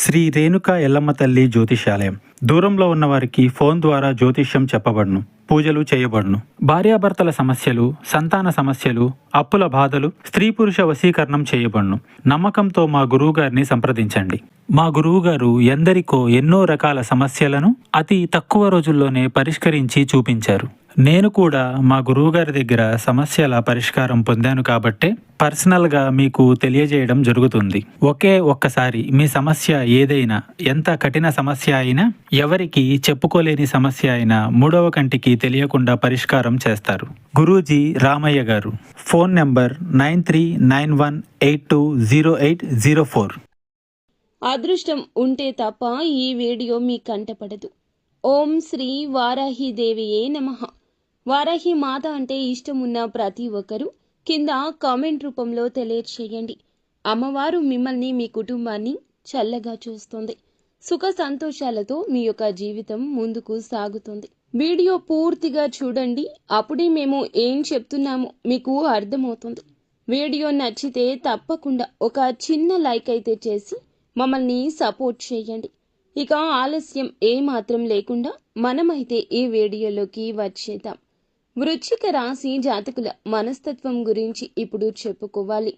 శ్రీ రేణుకా ఎల్లమ్మ తల్లి జ్యోతిషాలయం. దూరంలో ఉన్నవారికి ఫోన్ ద్వారా జ్యోతిష్యం చెప్పబడును, పూజలు చేయబడును. భార్యాభర్తల సమస్యలు, సంతాన సమస్యలు, అప్పుల బాధలు, స్త్రీ పురుష వశీకరణం చేయబడును. నమ్మకంతో మా గురువుగారిని సంప్రదించండి. మా గురువుగారు ఎందరికో ఎన్నో రకాల సమస్యలను అతి తక్కువ రోజుల్లోనే పరిష్కరించి చూపించారు. నేను కూడా మా గురువుగారి దగ్గర సమస్యల పరిష్కారం పొందాను కాబట్టే పర్సనల్గా మీకు తెలియజేయడం జరుగుతుంది. ఒక్కసారి మీ సమస్య ఏదైనా, ఎంత కఠిన సమస్య అయినా, ఎవరికి చెప్పుకోలేని సమస్య అయినా మూడవ కంటికి తెలియకుండా పరిష్కారం చేస్తారు. గురూజీ రామయ్య గారు. Phone number 9391820804. అదృష్టం ఉంటే తప్ప ఈ వీడియో మీ కంటపడదు. ఓం శ్రీ వారాహిదేవియే నమః. వారాహి మాత అంటే ఇష్టమున్న ప్రతి ఒక్కరూ కింద కామెంట్ రూపంలో తెలియచేయండి. అమ్మవారు మిమ్మల్ని, మీ కుటుంబాన్ని చల్లగా చూస్తుంది. సుఖ సంతోషాలతో మీ యొక్క జీవితం ముందుకు సాగుతుంది. వీడియో పూర్తిగా చూడండి, అప్పుడే మేము ఏం చెప్తున్నామో మీకు అర్థమవుతుంది. వీడియో నచ్చితే తప్పకుండా ఒక చిన్న లైక్ అయితే చేసి మమ్మల్ని సపోర్ట్ చేయండి. ఇక ఆలస్యం ఏమాత్రం లేకుండా మనమైతే ఈ వీడియోలోకి వచ్చేద్దాం. వృశ్చిక రాశి జాతకుల మనస్తత్వం గురించి ఇప్పుడు చెప్పుకోవాలి.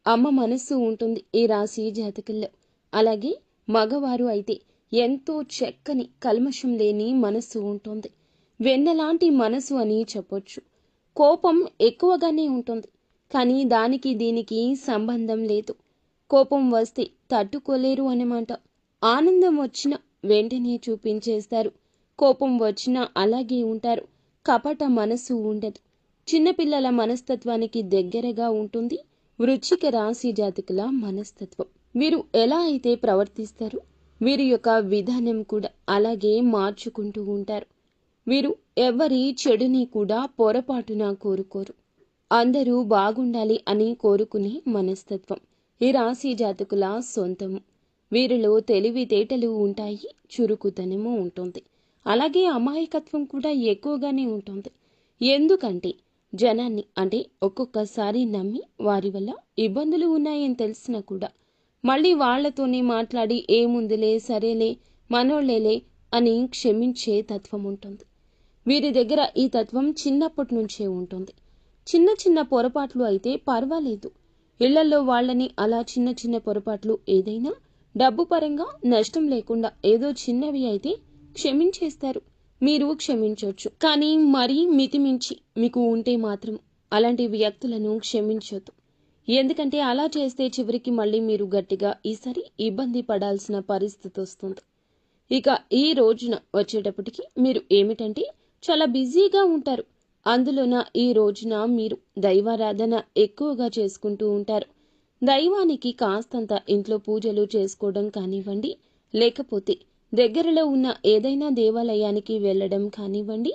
అమ్మ మనస్సు ఉంటుంది ఈ రాశి జాతకుల్లో. అలాగే మగవారు అయితే ఎంతో చక్కని, కల్మషం లేని మనస్సు ఉంటుంది. వెన్నెలాంటి మనసు అని చెప్పొచ్చు. కోపం ఎక్కువగానే ఉంటుంది, కానీ దానికి దీనికి సంబంధం లేదు. కోపం వస్తే తట్టుకోలేరు అన్నమాట. ఆనందం వచ్చినా వెంటనే చూపించేస్తారు. కోపం వచ్చినా అలాగే ఉంటారు. కపట మనసు ఉండదు. చిన్నపిల్లల మనస్తత్వానికి దగ్గరగా ఉంటుంది వృశ్చిక రాశి జాతకుల మనస్తత్వం. వీరు ఎలా అయితే ప్రవర్తిస్తారు, వీరి యొక్క విధానం కూడా అలాగే మార్చుకుంటూ ఉంటారు. వీరు ఎవరి చెడుని కూడా పొరపాటున కోరుకోరు. అందరూ బాగుండాలి అని కోరుకునే మనస్తత్వం ఈ రాశి జాతకుల సొంతము. వీరిలో తెలివితేటలు ఉంటాయి, చురుకుతనము ఉంటుంది. అలాగే అమాయకత్వం కూడా ఎక్కువగానే ఉంటుంది. ఎందుకంటే జనాన్ని అంటే ఒక్కొక్కసారి నమ్మి వారి వల్ల ఇబ్బందులు ఉన్నాయని తెలిసినా కూడా మళ్ళీ వాళ్లతోనే మాట్లాడి ఏముందిలే, సరేలే, మనోళ్ళేలే అని క్షమించే తత్వం ఉంటుంది. వీరి దగ్గర ఈ తత్వం చిన్నప్పటి నుంచే ఉంటుంది. చిన్న చిన్న పొరపాట్లు అయితే పర్వాలేదు. ఇళ్లలో వాళ్ళని అలా చిన్న చిన్న పొరపాట్లు ఏదైనా డబ్బు పరంగా నష్టం లేకుండా ఏదో చిన్నవి అయితే క్షమించేస్తారు. మీరు క్షమించవచ్చు, కానీ మరీ మితిమించి మీకు ఉంటే మాత్రం అలాంటి వ్యక్తులను క్షమించొద్దు. ఎందుకంటే అలా చేస్తే చివరికి మళ్ళీ మీరు గట్టిగా ఈసారి ఇబ్బంది పడాల్సిన పరిస్థితి వస్తుంది. ఇక ఈ రోజున వచ్చేటప్పటికి మీరు ఏమిటంటే చాలా బిజీగా ఉంటారు. అందులోన ఈ రోజున మీరు దైవారాధన ఎక్కువగా చేసుకుంటూ ఉంటారు. దైవానికి కాస్తంత ఇంట్లో పూజలు చేసుకోవడం కానివ్వండి, లేకపోతే దగ్గరలో ఉన్న ఏదైనా దేవాలయానికి వెళ్ళడం కానివ్వండి,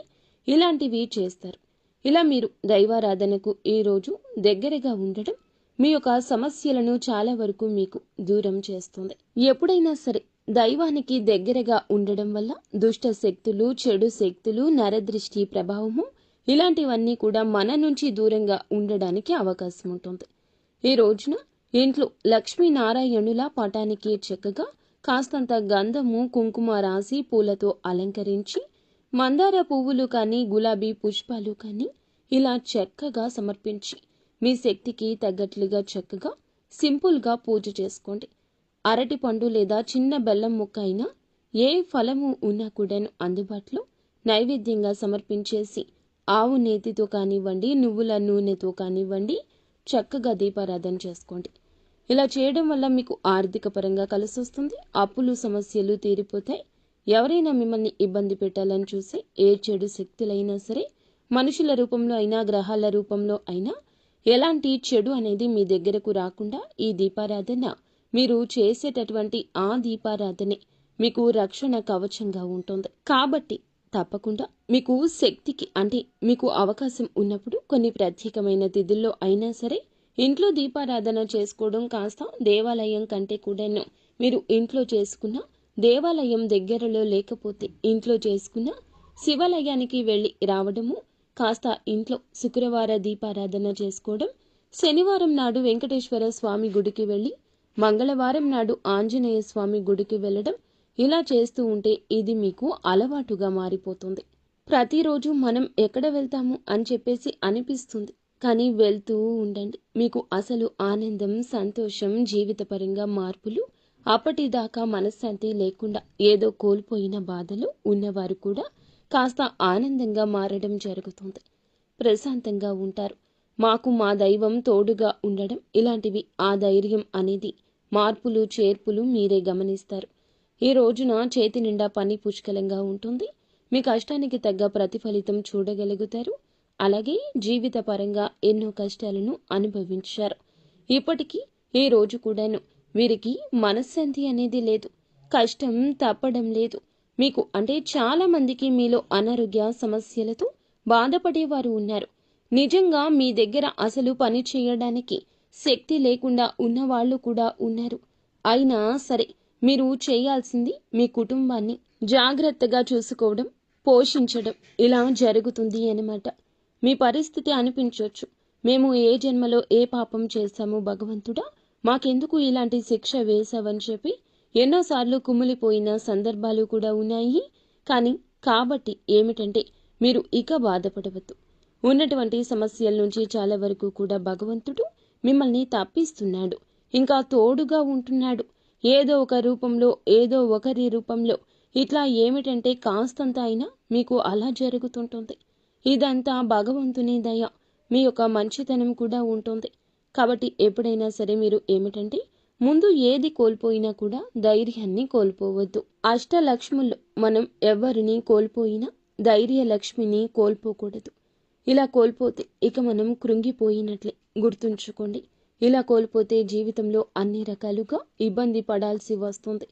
ఇలాంటివి చేస్తారు. ఇలా మీరు దైవారాధనకు ఈ రోజు దగ్గరగా ఉండడం మీ యొక్క సమస్యలను చాలా వరకు మీకు దూరం చేస్తుంది. ఎప్పుడైనా సరే దైవానికి దగ్గరగా ఉండడం వల్ల దుష్ట శక్తులు, చెడు శక్తులు, నరదృష్టి ప్రభావము ఇలాంటివన్నీ కూడా మన నుంచి దూరంగా ఉండడానికి అవకాశం ఉంటుంది. ఈ రోజున ఇంట్లో లక్ష్మీనారాయణుల పటానికి చక్కగా కాస్తంత గంధము, కుంకుమ రాసి పూలతో అలంకరించి మందార పువ్వులు కానీ, గులాబీ పుష్పాలు కానీ ఇలా చక్కగా సమర్పించి మీ శక్తికి తగ్గట్లుగా చక్కగా సింపుల్గా పూజ చేసుకోండి. అరటి పండు లేదా చిన్న బెల్లం ముక్క అయినా ఏ ఫలము ఉన్నా కూడాను అందుబాటులో నైవేద్యంగా సమర్పించేసి ఆవు నేతితో కానివ్వండి, నువ్వుల నూనెతో కానివ్వండి చక్కగా దీపారాధన చేసుకోండి. ఇలా చేయడం వల్ల మీకు ఆర్థిక పరంగా కలిసి వస్తుంది. అప్పులు, సమస్యలు తీరిపోతాయి. ఎవరైనా మిమ్మల్ని ఇబ్బంది పెట్టాలని చూసే ఏ చెడు శక్తులైనా సరే, మనుషుల రూపంలో అయినా, గ్రహాల రూపంలో అయినా ఎలాంటి చెడు అనేది మీ దగ్గరకు రాకుండా ఈ దీపారాధన, మీరు చేసేటటువంటి ఆ దీపారాధనే మీకు రక్షణ కవచంగా ఉంటుంది. కాబట్టి తప్పకుండా మీకు శక్తికి అంటే మీకు అవకాశం ఉన్నప్పుడు కొన్ని ప్రత్యేకమైన తిథుల్లో అయినా సరే ఇంట్లో దీపారాధన చేసుకోవడం కాస్త దేవాలయం కంటే కూడాను మీరు ఇంట్లో చేసుకున్న, దేవాలయం దగ్గరలో లేకపోతే ఇంట్లో చేసుకున్న శివాలయానికి వెళ్ళి రావడము, కాస్త ఇంట్లో శుక్రవార దీపారాధన చేసుకోవడం, శనివారం నాడు వెంకటేశ్వర స్వామి గుడికి వెళ్ళి మంగళవారం నాడు ఆంజనేయ స్వామి గుడికి వెళ్ళడం, ఇలా చేస్తూ ఉంటే ఇది మీకు అలవాటుగా మారిపోతుంది. ప్రతిరోజు మనం ఎక్కడ వెళ్తాము అని చెప్పేసి అనిపిస్తుంది, కానీ వెళ్తూ ఉండండి. మీకు అసలు ఆనందం, సంతోషం, జీవితపరంగా మార్పులు, అప్పటిదాకా మనశ్శాంతి లేకుండా ఏదో కోల్పోయిన బాధలు ఉన్నవారు కూడా కాస్త ఆనందంగా మారడం జరుగుతుంది. ప్రశాంతంగా ఉంటారు. మాకు మా దైవం తోడుగా ఉండడం, ఇలాంటివి ఆ ధైర్యం అనేది మార్పులు చేర్పులు మీరే గమనిస్తారు. ఈ రోజున చేతి నిండా పని పుష్కలంగా ఉంటుంది. మీ కష్టానికి తగ్గ ప్రతిఫలితం చూడగలుగుతారు. అలాగే జీవిత పరంగా ఎన్నో కష్టాలను అనుభవించారు. ఇప్పటికీ ఈ రోజు కూడాను వీరికి మనశ్శాంతి అనేది లేదు. కష్టం తప్పడం లేదు. మీకు అంటే చాలా మందికి మీలో అనారోగ్య సమస్యలతో బాధపడేవారు ఉన్నారు. నిజంగా మీ దగ్గర అసలు పని చేయడానికి శక్తి లేకుండా ఉన్నవాళ్లు కూడా ఉన్నారు. అయినా సరే మీరు చేయాల్సింది మీ కుటుంబాన్ని జాగ్రత్తగా చూసుకోవడం, పోషించడం ఇలా జరుగుతుంది అన్నమాట. మీ పరిస్థితి అనిపించవచ్చు, మేము ఏ జన్మలో ఏ పాపం చేశాము భగవంతుడా, మాకెందుకు ఇలాంటి శిక్ష వేశావని చెప్పి ఎన్నోసార్లు కుమిలిపోయిన సందర్భాలు కూడా ఉన్నాయి. కానీ కాబట్టి ఏమిటంటే మీరు ఇక బాధపడవద్దు. ఉన్నటువంటి సమస్యల నుంచి చాలా వరకు కూడా భగవంతుడు మిమ్మల్ని తప్పిస్తున్నాడు, ఇంకా తోడుగా ఉంటున్నాడు. ఏదో ఒక రూపంలో, ఏదో ఒకరి రూపంలో ఇట్లా ఏమిటంటే కాస్తంత అయినా మీకు అలా జరుగుతుంటుంది. ఇదంతా భగవంతుని దయ, మీ యొక్క మంచితనం కూడా ఉంటుంది. కాబట్టి ఎప్పుడైనా సరే మీరు ఏమిటంటే ముందు ఏది కోల్పోయినా కూడా ధైర్యాన్ని కోల్పోవద్దు. అష్టలక్ష్ముల్లో మనం ఎవరిని కోల్పోయినా ధైర్య లక్ష్మిని కోల్పోకూడదు. ఇలా కోల్పోతే ఇక మనం కృంగిపోయినట్లే, గుర్తుంచుకోండి. ఇలా కోల్పోతే జీవితంలో అన్ని రకాలుగా ఇబ్బంది పడాల్సి వస్తుంది.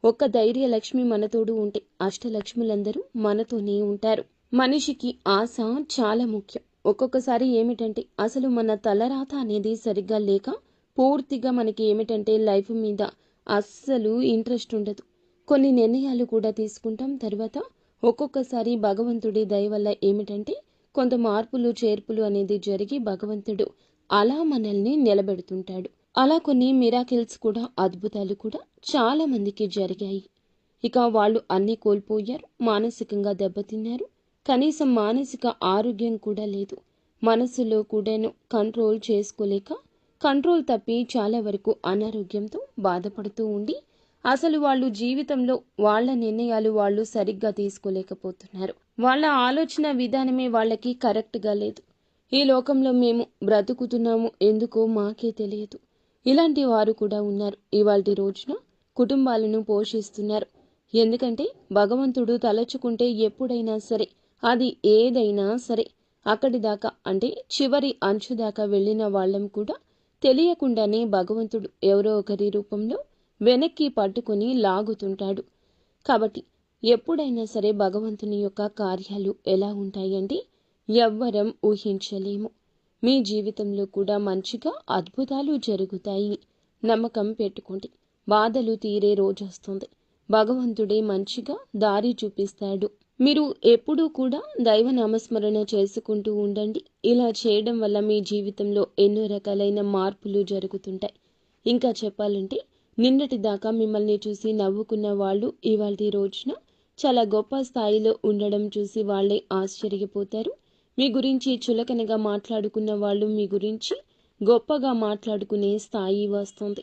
ఒక్క ధైర్య లక్ష్మి మనతోడు ఉంటే అష్టలక్ష్ములందరూ మనతోనే ఉంటారు. మనిషికి ఆశ చాలా ముఖ్యం. ఒక్కొక్కసారి ఏమిటంటే అసలు మన తలరాత అనేది సరిగ్గా లేక పూర్తిగా మనకి ఏమిటంటే లైఫ్ మీద అస్సలు ఇంట్రెస్ట్ ఉండదు. కొన్ని నిర్ణయాలు కూడా తీసుకుంటాం. తర్వాత ఒక్కొక్కసారి భగవంతుడి దయ వల్ల ఏమిటంటే కొంత మార్పులు చేర్పులు అనేది జరిగి భగవంతుడు అలా మనల్ని నిలబెడుతుంటాడు. అలా కొన్ని మిరాకిల్స్ కూడా, అద్భుతాలు కూడా చాలా మందికి జరిగాయి. ఇక వాళ్ళు అన్నీ కోల్పోయారు, మానసికంగా దెబ్బతిన్నారు. కనీసం మానసిక ఆరోగ్యం కూడా లేదు. మనసులో కూడాను కంట్రోల్ చేసుకోలేక, కంట్రోల్ తప్పి చాలా వరకు అనారోగ్యంతో బాధపడుతూ ఉండి అసలు వాళ్ళు జీవితంలో వాళ్ళ నిర్ణయాలు వాళ్ళు సరిగ్గా తీసుకోలేకపోతున్నారు. వాళ్ళ ఆలోచన విధానమే వాళ్ళకి కరెక్ట్గా లేదు. ఈ లోకంలో మేము బ్రతుకుతున్నాము ఎందుకో మాకే తెలియదు. ఇలాంటి వారు కూడా ఉన్నారు. ఇవాల్టి రోజున కుటుంబాలను పోషిస్తున్నారు. ఎందుకంటే భగవంతుడు తలచుకుంటే ఎప్పుడైనా సరే, అది ఏదైనా సరే, అక్కడి దాకా అంటే చివరి అంచు దాకా వెళ్ళిన వాళ్ళం కూడా తెలియకుండానే భగవంతుడు ఎవరో ఒకరి రూపంలో వెనక్కి పట్టుకుని లాగుతుంటాడు. కాబట్టి ఎప్పుడైనా సరే భగవంతుని యొక్క కార్యాలు ఎలా ఉంటాయంటే ఎవ్వరం ఊహించలేము. మీ జీవితంలో కూడా మంచిగా అద్భుతాలు జరుగుతాయి. నమ్మకం పెట్టుకోండి. బాధలు తీరే రోజు వస్తుంది. భగవంతుడే మంచిగా దారి చూపిస్తాడు. మీరు ఎప్పుడూ కూడా దైవ నామస్మరణ చేసుకుంటూ ఉండండి. ఇలా చేయడం వల్ల మీ జీవితంలో ఎన్నో రకాలైన మార్పులు జరుగుతుంటాయి. ఇంకా చెప్పాలంటే నిన్నటి దాకా మిమ్మల్ని చూసి నవ్వుకున్న వాళ్ళు ఇవాల్టి రోజున చాలా గొప్ప స్థాయిలో ఉండడం చూసి వాళ్ళే ఆశ్చర్యపోతారు. మీ గురించి చులకనగా మాట్లాడుకున్న వాళ్ళు మీ గురించి గొప్పగా మాట్లాడుకునే స్థాయి వస్తుంది.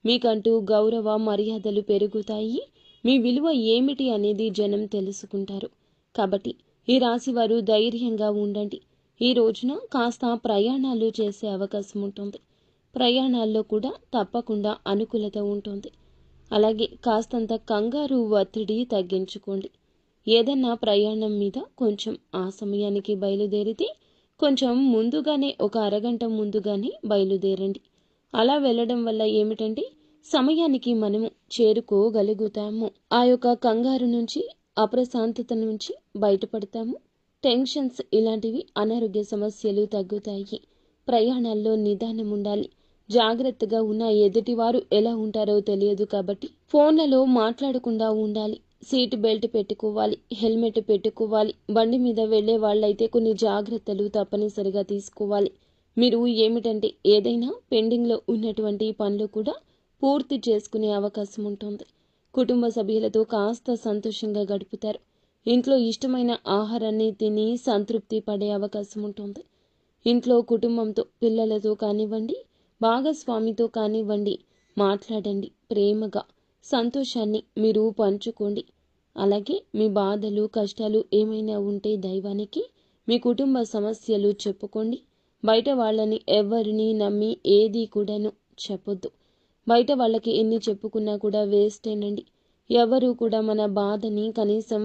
మీకంటూ గౌరవ మర్యాదలు పెరుగుతాయి. మీ విలువ ఏమిటి అనేది జనం తెలుసుకుంటారు. కాబట్టి ఈ రాశి వారు ధైర్యంగా ఉండండి. ఈ రోజున కాస్త ప్రయాణాలు చేసే అవకాశం ఉంటుంది. ప్రయాణాల్లో కూడా తప్పకుండా అనుకూలత ఉంటుంది. అలాగే కాస్తంత కంగారు ఒత్తిడి తగ్గించుకోండి. ఏదన్నా ప్రయాణం మీద కొంచెం ఆ సమయానికి బయలుదేరితే కొంచెం ముందుగానే, ఒక అరగంట ముందుగానే బయలుదేరండి. అలా వెళ్ళడం వల్ల ఏమిటంటే సమయానికి మనము చేరుకోగలుగుతాము. ఆ యొక్క కంగారు నుంచి, అప్రశాంతత నుంచి బయటపడతాము. టెన్షన్స్ ఇలాంటివి, అనారోగ్య సమస్యలు తగ్గుతాయి. ప్రయాణాల్లో నిదానం ఉండాలి. జాగ్రత్తగా ఉన్న ఎదుటివారు ఎలా ఉంటారో తెలియదు కాబట్టి ఫోన్లలో మాట్లాడకుండా ఉండాలి. సీట్ బెల్ట్ పెట్టుకోవాలి, హెల్మెట్ పెట్టుకోవాలి. బండి మీద వెళ్లే వాళ్ళైతే కొన్ని జాగ్రత్తలు తప్పనిసరిగా తీసుకోవాలి. మీరు ఏమిటంటే ఏదైనా పెండింగ్లో ఉన్నటువంటి పనులు కూడా పూర్తి చేసుకునే అవకాశం ఉంటుంది. కుటుంబ సభ్యులతో కాస్త సంతోషంగా గడుపుతారు. ఇంట్లో ఇష్టమైన ఆహారాన్ని తిని సంతృప్తి పడే అవకాశం ఉంటుంది. ఇంట్లో కుటుంబంతో, పిల్లలతో కానివ్వండి, భాగస్వామితో కానివ్వండి, మాట్లాడండి. ప్రేమగా సంతోషాన్ని మీరు పంచుకోండి. అలాగే మీ బాధలు, కష్టాలు ఏమైనా ఉంటే దైవానికి, మీ కుటుంబ సమస్యలు చెప్పుకోండి. బయట వాళ్ళని ఎవరిని నమ్మి ఏది కూడాను చెప్పొద్దు. బయట వాళ్ళకి ఎన్ని చెప్పుకున్నా కూడా వేస్టేనండి. ఎవరు కూడా మన బాధని కనీసం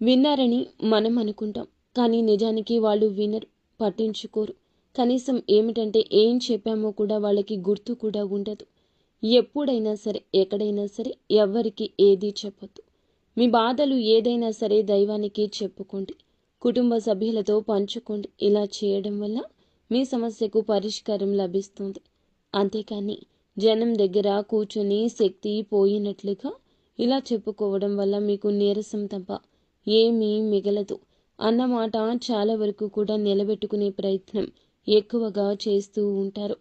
విన్నారని మనం అనుకుంటాం. కానీ నిజానికి వాళ్ళు వినరు, పట్టించుకోరు. కనీసం ఏమిటంటే ఏం చెప్పామో కూడా వాళ్ళకి గుర్తు కూడా ఉండదు. ఎప్పుడైనా సరే, ఎక్కడైనా సరే ఎవ్వరికి ఏది చెప్పొద్దు. మీ బాధలు ఏదైనా సరే దైవానికి చెప్పుకోండి. కుటుంబ సభ్యులతో పంచుకోండి. ఇలా చేయడం వల్ల మీ సమస్యకు పరిష్కారం లభిస్తుంది. అంతేకాని జనం దగ్గర కూర్చొని శక్తి పోయినట్లుగా ఇలా చెప్పుకోవడం వల్ల మీకు నీరసం తప్ప ఏమీ మిగలదు అన్నమాట. చాలా వరకు కూడా నిలబెట్టుకునే ప్రయత్నం ఎక్కువగా చేస్తూ ఉంటారు.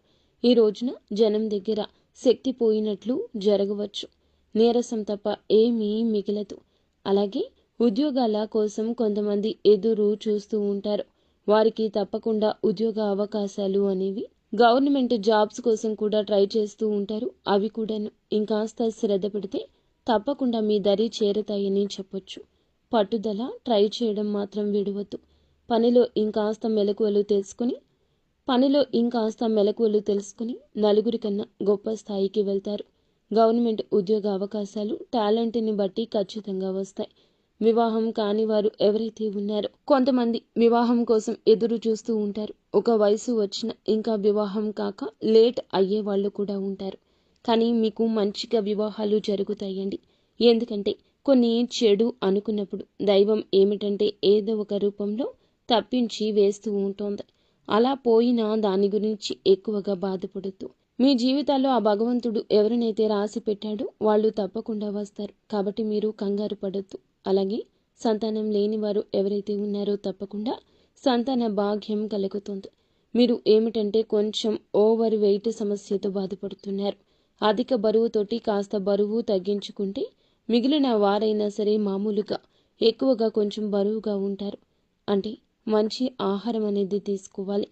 ఈ రోజున జనం దగ్గర శక్తి పోయినట్లు జరగవచ్చు. నీరసం తప్ప ఏమీ మిగలదు. అలాగే ఉద్యోగాల కోసం కొంతమంది ఎదురు చూస్తూ ఉంటారు. వారికి తప్పకుండా ఉద్యోగ అవకాశాలు అనేవి, గవర్నమెంట్ జాబ్స్ కోసం కూడా ట్రై చేస్తూ ఉంటారు. అవి కూడాను ఇంకాస్త శ్రద్ధ పెడితే తప్పకుండా మీ దరి చేరుతాయని చెప్పొచ్చు. పట్టుదల, ట్రై చేయడం మాత్రం విడవద్దు. పనిలో ఇంకాస్త మెలకువలు తెలుసుకుని నలుగురి కన్నా గొప్ప స్థాయికి వెళ్తారు. గవర్నమెంట్ ఉద్యోగ అవకాశాలు టాలెంట్ని బట్టి ఖచ్చితంగా వస్తాయి. వివాహం కాని వారు ఎవరైతే ఉన్నారో కొంతమంది వివాహం కోసం ఎదురు చూస్తూ ఉంటారు. ఒక వయసు వచ్చిన ఇంకా వివాహం కాక లేట్ అయ్యే వాళ్ళు కూడా ఉంటారు. కానీ మీకు మంచిగా వివాహాలు జరుగుతాయండి. ఎందుకంటే కొన్ని చెడు అనుకున్నప్పుడు దైవం ఏమిటంటే ఏదో ఒక రూపంలో తప్పించి వేస్తూ ఉంటుంది. అలా పోయినా దాని గురించి ఎక్కువగా బాధపడద్దు. మీ జీవితాల్లో ఆ భగవంతుడు ఎవరినైతే రాసి పెట్టాడో వాళ్ళు తప్పకుండా వస్తారు. కాబట్టి మీరు కంగారు పడద్దు. అలాగే సంతానం లేని వారు ఎవరైతే ఉన్నారో తప్పకుండా సంతాన భాగ్యం కలుగుతుంది. మీరు ఏమిటంటే కొంచెం ఓవర్ వెయిట్ సమస్యతో బాధపడుతున్నారు. అధిక బరువుతోటి కాస్త బరువు తగ్గించుకుంటే మిగిలిన వారైనా సరే మామూలుగా ఎక్కువగా కొంచెం బరువుగా ఉంటారు. అంటే మంచి ఆహారం అనేది తీసుకోవాలి.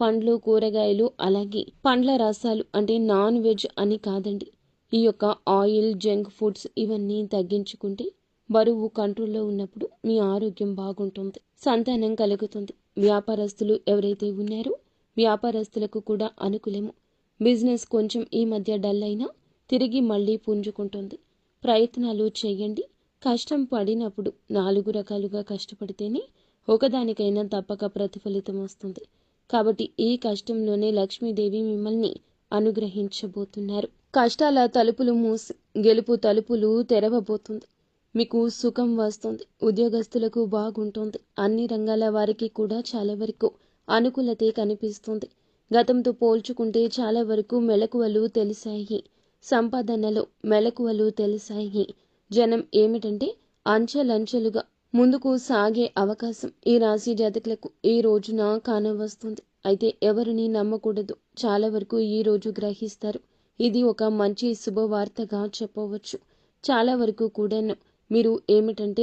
పండ్లు, కూరగాయలు, అలాగే పండ్ల రసాలు, అంటే నాన్ వెజ్ అని కాదండి. ఈ యొక్క ఆయిల్, జంక్ ఫుడ్స్ ఇవన్నీ తగ్గించుకుంటే బరువు కంట్రోల్లో ఉన్నప్పుడు మీ ఆరోగ్యం బాగుంటుంది, సంతానం కలుగుతుంది. వ్యాపారస్తులు ఎవరైతే ఉన్నారో వ్యాపారస్తులకు కూడా అనుకూలము. బిజినెస్ కొంచెం ఈ మధ్య డల్ అయినా తిరిగి మళ్ళీ పుంజుకుంటుంది. ప్రయత్నాలు చేయండి. కష్టం పడినప్పుడు 4 రకాలుగా కష్టపడితేనే ఒకదానికైనా తప్పక ప్రతిఫలితం వస్తుంది. కాబట్టి ఈ కష్టంలోనే లక్ష్మీదేవి మిమ్మల్ని అనుగ్రహించబోతున్నారు. కష్టాల తలుపులు మూసి గెలుపు తలుపులు తెరవబోతుంది. మీకు సుఖం వస్తుంది. ఉద్యోగస్తులకు బాగుంటుంది. అన్ని రంగాల వారికి కూడా చాలా వరకు అనుకూలతే కనిపిస్తుంది. గతంతో పోల్చుకుంటే చాలా వరకు మెలకువలు తెలిసాయి. సంపాదనలో మెలకువలు తెలిసాయి. జనం ఏమిటంటే అంచెలంచెలుగా ముందుకు సాగే అవకాశం ఈ రాశి జాతకులకు ఈ రోజున కానవస్తుంది. అయితే ఎవరిని నమ్మకూడదు. చాలా వరకు ఈ రోజు గ్రహిస్తారు. ఇది ఒక మంచి శుభవార్తగా చెప్పవచ్చు. చాలా వరకు కూడాను మీరు ఏమిటంటే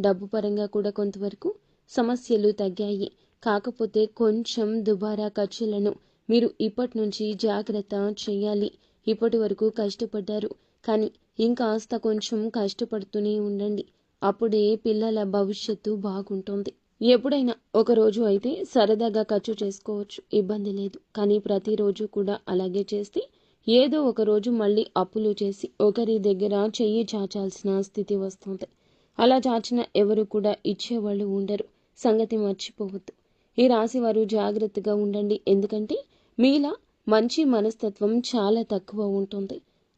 డబ్బు పరంగా కూడా కొంతవరకు సమస్యలు తగ్గాయి. కాకపోతే కొంచెం దుబారా ఖర్చులను మీరు ఇప్పటి నుంచి జాగ్రత్త చేయాలి. ఇప్పటి వరకు కష్టపడ్డారు, కానీ ఇంకాస్త కొంచెం కష్టపడుతూనే ఉండండి. అప్పుడే పిల్లల భవిష్యత్తు బాగుంటుంది. ఎప్పుడైనా ఒక రోజు అయితే సరదాగా ఖర్చు చేసుకోవచ్చు, ఇబ్బంది లేదు. కానీ ప్రతిరోజు కూడా అలాగే చేస్తే ఏదో ఒక రోజు మళ్ళీ అప్పులు చేసి ఒకరి దగ్గర చెయ్యి చాచాల్సిన స్థితి వస్తుంది. అలా చాచిన ఎవరు కూడా ఇచ్చేవాళ్ళు ఉండరు. సంగతి మర్చిపోవద్దు. ఈ రాశి వారు జాగ్రత్తగా ఉండండి. ఎందుకంటే మీలా మంచి మనస్తత్వం చాలా తక్కువ ఉంటుంది.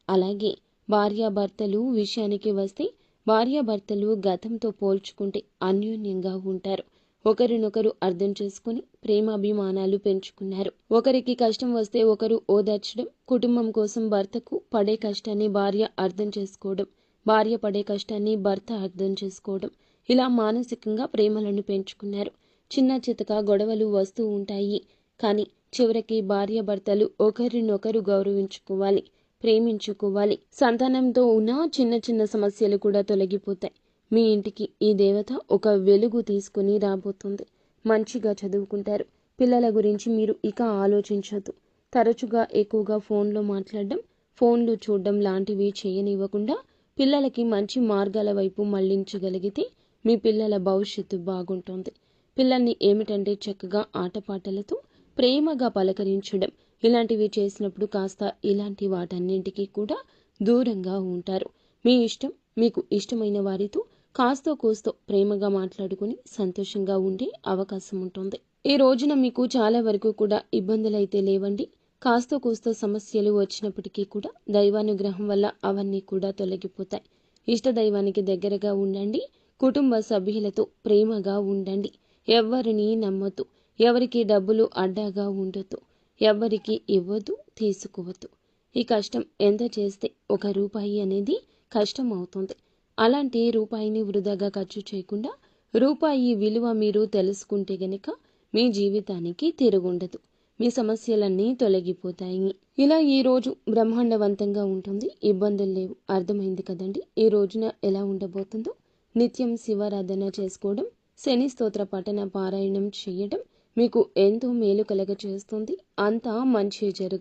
అలాగే భార్యాభర్తలు విషయానికి వస్తే భార్యాభర్తలు గతంతో పోల్చుకుంటే అన్యోన్యంగా ఉంటారు. ఒకరినొకరు అర్థం చేసుకుని ప్రేమాభిమానాలు పెంచుకున్నారు. ఒకరికి కష్టం వస్తే ఒకరు ఓదార్చడం, కుటుంబం కోసం భర్తకు పడే కష్టాన్ని భార్య అర్థం చేసుకోవడం, భార్య పడే కష్టాన్ని భర్త అర్థం చేసుకోవడం, ఇలా మానసికంగా ప్రేమలను పెంచుకున్నారు. చిన్న చితక గొడవలు వస్తూ ఉంటాయి. కానీ చివరికి భార్యాభర్తలు ఒకరినొకరు గౌరవించుకోవాలి. ప్రేమించుకోవాలి. సంతానంతో ఉన్న చిన్న చిన్న సమస్యలు కూడా తొలగిపోతాయి. మీ ఇంటికి ఈ దేవత ఒక వెలుగు తీసుకుని రాబోతుంది. మంచిగా చదువుకుంటారు. పిల్లల గురించి మీరు ఇక ఆలోచించొద్దు. తరచుగా ఎక్కువగా ఫోన్లో మాట్లాడడం, ఫోన్లు చూడడం లాంటివి చేయనివ్వకుండా పిల్లలకి మంచి మార్గాల వైపు మళ్లించగలిగితే మీ పిల్లల భవిష్యత్తు బాగుంటుంది. పిల్లల్ని ఏమిటంటే చక్కగా ఆటపాటలతో ప్రేమగా పలకరించడం, ఇలాంటివి చేసినప్పుడు కాస్త ఇలాంటి వాటన్నింటికి కూడా దూరంగా ఉంటారు. మీ ఇష్టం. మీకు ఇష్టమైన వారితో కాస్తో కూస్తో ప్రేమగా మాట్లాడుకుని సంతోషంగా ఉండే అవకాశం ఉంటుంది. ఈ రోజున మీకు చాలా వరకు కూడా ఇబ్బందులైతే లేవండి. కాస్తో కూస్తో సమస్యలు వచ్చినప్పటికీ కూడా దైవానుగ్రహం వల్ల అవన్నీ కూడా తొలగిపోతాయి. ఇష్ట దైవానికి దగ్గరగా ఉండండి. కుటుంబ సభ్యులతో ప్రేమగా ఉండండి. ఎవ్వరిని నమ్మొద్దు. ఎవరికి డబ్బులు అడ్డాగా ఉండొద్దు. ఎవ్వరికి ఇవ్వద్దు, తీసుకోవద్దు. ఈ కష్టం ఎంత చేస్తే ₹1 అనేది కష్టం అవుతుంది. అలాంటి రూపాయిని వృధాగా ఖర్చు చేయకుండా రూపాయి విలువ మీరు తెలుసుకుంటే గనక మీ జీవితానికి తిరుగుండదు. మీ సమస్యలన్నీ తొలగిపోతాయి. ఇలా ఈ రోజు బ్రహ్మాండవంతంగా ఉంటుంది. ఇబ్బందులు లేవు. అర్థమైంది కదండి ఈ రోజున ఎలా ఉండబోతుందో. నిత్యం శివారాధన చేసుకోవడం, శని స్తోత్ర పఠన పారాయణం చేయడం మీకు ఎంతో మేలు కలగ చేస్తుంది. అంతా మంచి జరుగుతుంది.